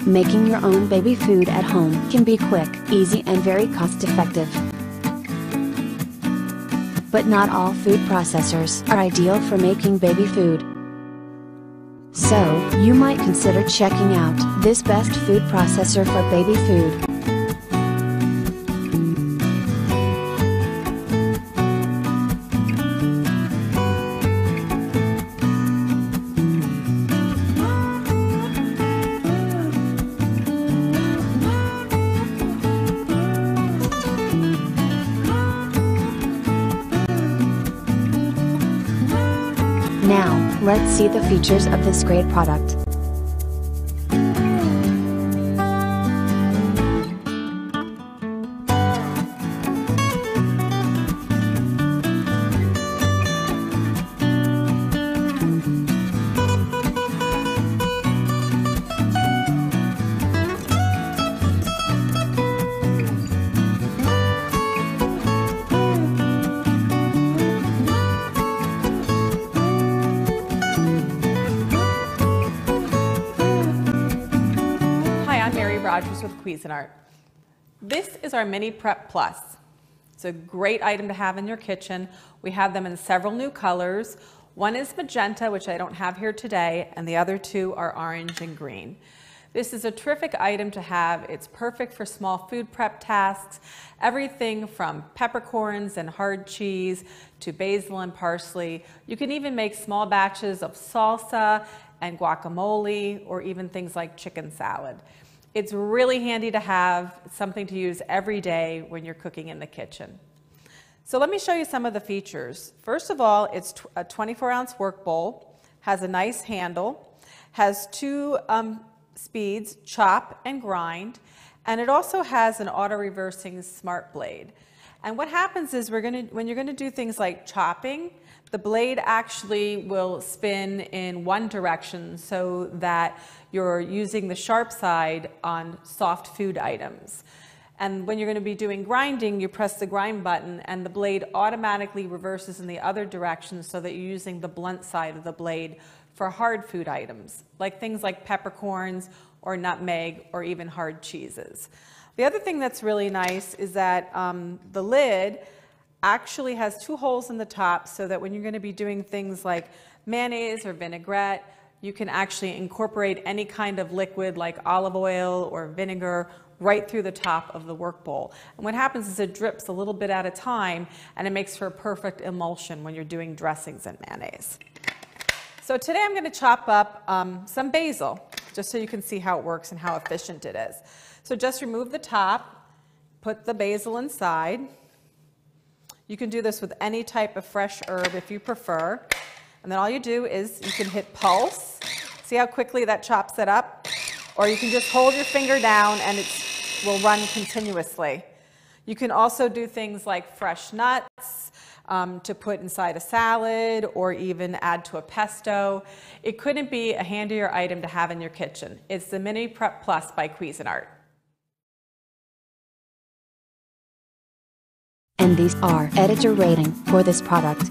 Making your own baby food at home can be quick, easy and very cost-effective. But not all food processors are ideal for making baby food. So, you might consider checking out this best food processor for baby food. Now, let's see the features of this great product. Rogers with Cuisinart. This is our Mini Prep Plus. It's a great item to have in your kitchen. We have them in several new colors. One is magenta, which I don't have here today, and the other two are orange and green. This is a terrific item to have. It's perfect for small food prep tasks, everything from peppercorns and hard cheese to basil and parsley. You can even make small batches of salsa and guacamole, or even things like chicken salad. It's really handy to have, something to use every day when you're cooking in the kitchen. So let me show you some of the features. First of all, it's a 24-ounce work bowl, has a nice handle, has two speeds, chop and grind, and it also has an auto-reversing smart blade. And what happens is when you're gonna do things like chopping, the blade actually will spin in one direction so that you're using the sharp side on soft food items. And when you're going to be doing grinding, you press the grind button and the blade automatically reverses in the other direction so that you're using the blunt side of the blade for hard food items, like things like peppercorns or nutmeg or even hard cheeses. The other thing that's really nice is that the lid actually has two holes in the top so that when you're going to be doing things like mayonnaise or vinaigrette, you can actually incorporate any kind of liquid like olive oil or vinegar right through the top of the work bowl. And what happens is it drips a little bit at a time and it makes for a perfect emulsion when you're doing dressings and mayonnaise. So today I'm going to chop up some basil just so you can see how it works and how efficient it is. So just remove the top, put the basil inside. You can do this with any type of fresh herb if you prefer. And then all you do is you can hit pulse. See how quickly that chops it up? Or you can just hold your finger down and it will run continuously. You can also do things like fresh nuts to put inside a salad or even add to a pesto. It couldn't be a handier item to have in your kitchen. It's the Mini Prep Plus by Cuisinart. And these are editor rating for this product.